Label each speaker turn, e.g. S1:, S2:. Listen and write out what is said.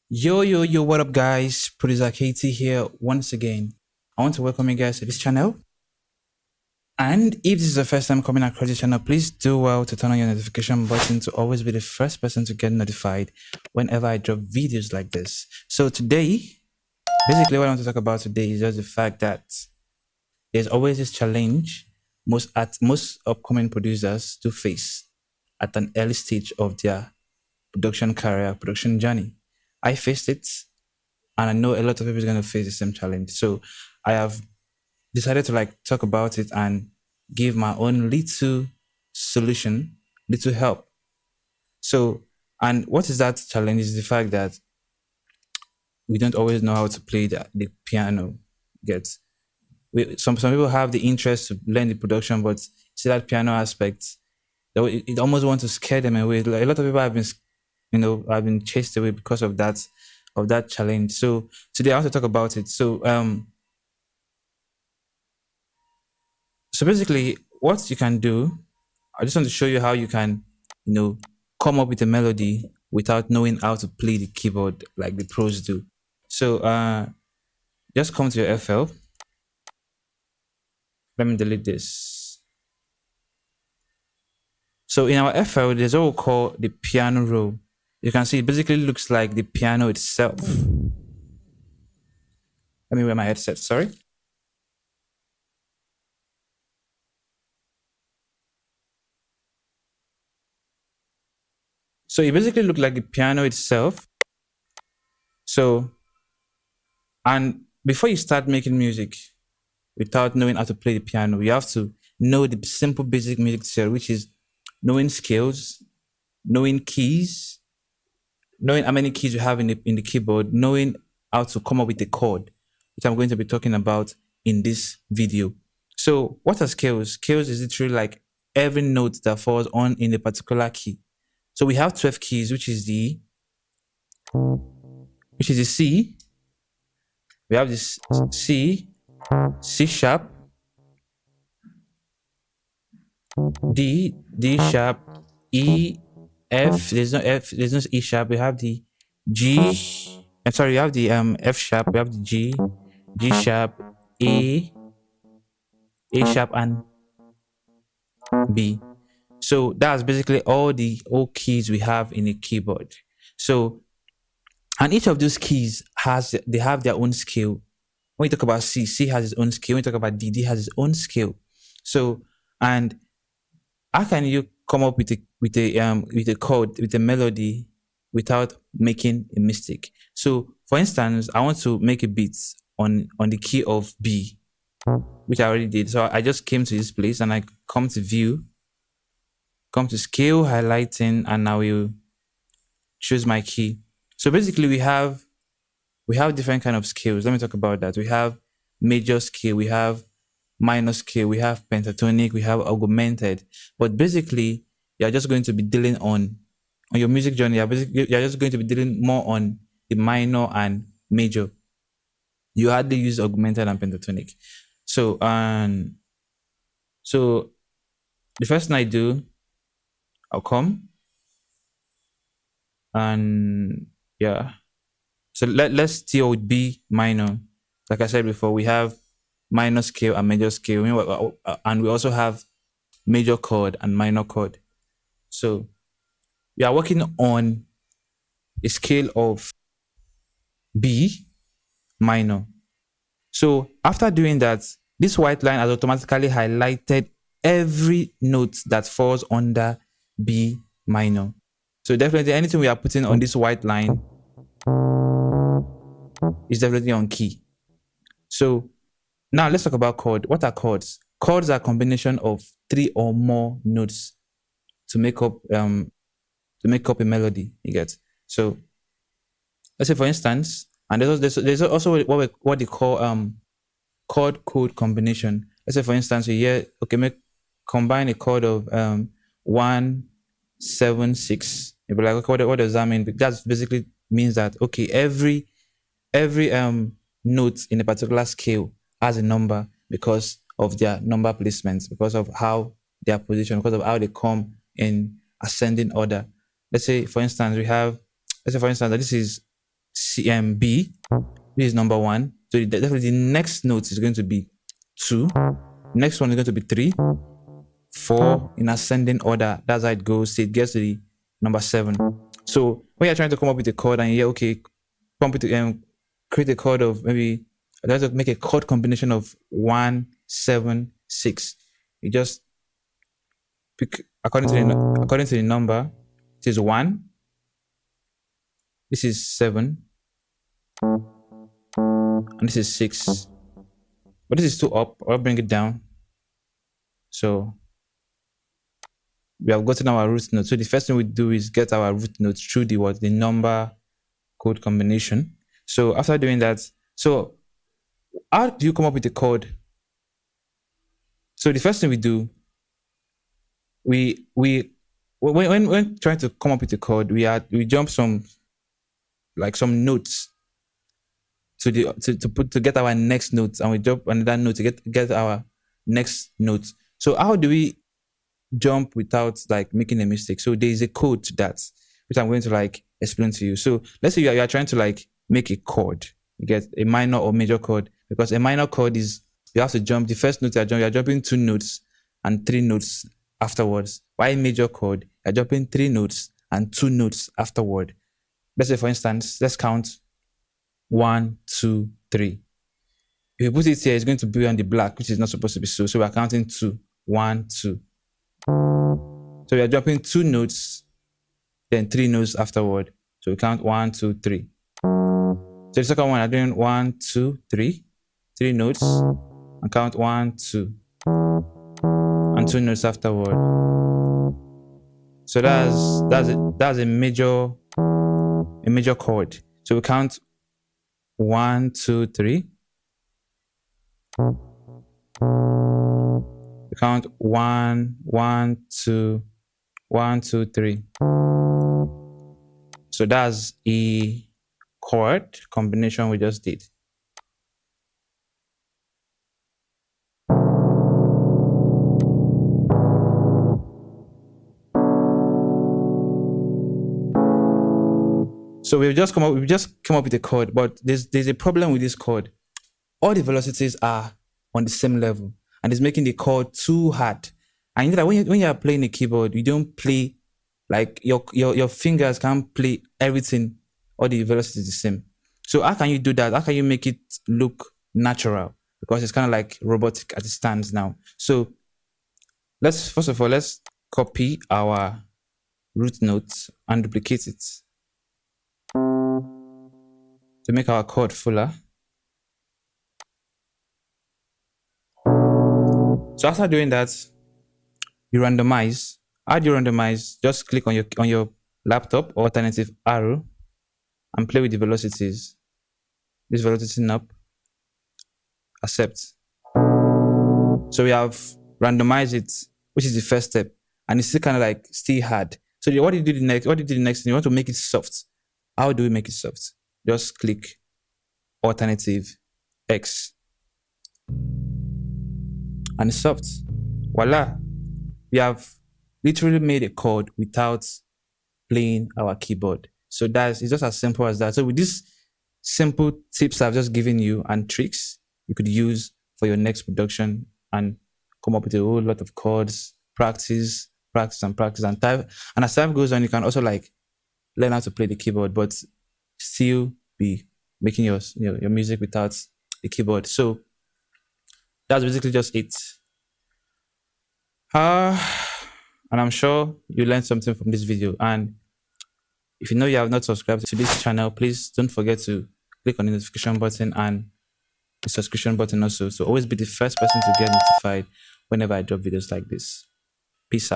S1: Yo, what up, guys? Producer Katie here once again. I want to welcome you guys to this channel. And if this is the first time coming across this channel, please do well to turn on your notification button to always be the first person to get notified whenever I drop videos like this. So today, basically what I want to talk about today is just the fact that there's always this challenge most upcoming producers do face at an early stage of their production career, production journey. I faced it, and I know a lot of people are going to face the same challenge. So I have decided to talk about it and give my own little solution, little help. So, and what is that challenge is the fact that we don't always know how to play the piano. Get some people have the interest to learn the production, but see that piano aspect, it almost wants to scare them away. Like, a lot of people have been, have been chased away because of that challenge. So today I want to talk about it. So basically, what you can do, I just want to show you how you can, come up with a melody without knowing how to play the keyboard like the pros do. So just come to your FL. Let me delete this. So in our FL, there's what we call the piano roll. You can see it basically looks like the piano itself. Let me wear my headset, sorry. So it basically looks like the piano itself. So, and before you start making music without knowing how to play the piano, you have to know the simple basic music theory, which is knowing scales, knowing keys, knowing how many keys you have in the keyboard, knowing how to come up with a chord, which I'm going to be talking about in this video. So what are scales? Scales is literally like every note that falls on in a particular key. So we have 12 keys, which is the C. We have this C, C sharp, D sharp, E, F. There's no F. There's no E sharp. We have the G. I'm sorry. We have the F sharp. We have the G sharp, A sharp, and B. So that's basically all keys we have in a keyboard. So, and each of those keys have their own scale. When you talk about C has its own scale. When you talk about D has its own scale. So, and how can you come up with a chord, with a melody, without making a mistake? So, for instance, I want to make a beat on the key of B, which I already did. So I just came to this place and I come to view, come to scale, highlighting, and I will choose my key. So basically we have different kind of scales. Let me talk about that. We have major scale, we have minor scale, we have pentatonic, we have augmented. But basically, you're just going to be dealing on your music journey. You're just going to be dealing more on the minor and major. You hardly use augmented and pentatonic. So so the first thing I do, I'll come and yeah. So let's deal with B minor. Like I said before, we have minor scale and major scale, and we also have major chord and minor chord. So we are working on a scale of B minor. So after doing that, this white line has automatically highlighted every note that falls under B minor. So definitely anything we are putting on this white line is definitely on key. So now let's talk about chord. What are chords? Chords are a combination of 3 or more notes to make up a melody. You get. So let's say for instance, and there's also what they call chord code combination. Let's say for instance, you hear combine a chord of 1 7 6. You'll be like, okay, what does that mean? That basically means that okay, every note in a particular scale has a number because of their number placements, because of how they are positioned, because of how they come in ascending order. Let's say for instance that this is B. This is number 1. So definitely the next note is going to be 2. Next one is going to be 3, 4 in ascending order. That's how it goes. So it gets to the number 7. So when you're trying to come up with a chord and you're okay, create a chord of maybe let's make a chord combination of 1, 7, 6. You just pick according to the number. It is 1. This is 7. And this is 6. But this is 2 up. I'll bring it down. So we have gotten our root note. So the first thing we do is get our root note through the number chord combination. So after doing that, so how do you come up with a chord? So the first thing we do, when trying to come up with a chord, we jump some notes to get our next note, and we jump another note to get our next note. So how do we jump without like making a mistake? So there is a code to that, which I'm going to like explain to you. So let's say you are trying to like make a chord. You get a minor or major chord, because a minor chord is you have to jump the first note you're jumping 2 notes and 3 notes afterwards. While a major chord, you're jumping 3 notes and 2 notes afterward. Let's say, for instance, let's count 1, 2, 3. If you put it here, it's going to be on the black, which is not supposed to be so. So we're counting 2, 1, 2. So we are jumping 2 notes, then 3 notes afterward. So we count 1, 2, 3. So the second one, I'm doing 1, 2, 3, 3 notes, and count 1, 2, and 2 notes afterward. So that's a major chord. So we count 1, 2, 3. We count 1, 1, 2, 1, 2, 3. So that's a chord combination we just did. So we've just come up with a chord, but there's a problem with this chord. All the velocities are on the same level, and it's making the chord too hard. And you know that when you are playing a keyboard, you don't play like your fingers can't play everything. All the velocities is the same. So how can you do that? How can you make it look natural? Because it's kind of like robotic as it stands now. So first of all let's copy our root note and duplicate it to make our chord fuller. So after doing that, you randomize. How do you randomize? Just click on your laptop or alternative arrow and play with the velocities. This velocity knob, accept. So we have randomized it, which is the first step, and it's still kind of like still hard. So what do you do the next? What do you do the next thing? You want to make it soft. How do we make it soft? Just click alternative X, and it's soft. Voila! We have literally made a chord without playing our keyboard. So it's just as simple as that. So with these simple tips I've just given you and tricks you could use for your next production and come up with a whole lot of chords, practice and type. And as time goes on, you can also like learn how to play the keyboard, but still be making your music without the keyboard. So that's basically just it. And I'm sure you learned something from this video. And if you know you have not subscribed to this channel, please don't forget to click on the notification button and the subscription button also. So always be the first person to get notified whenever I drop videos like this. Peace out.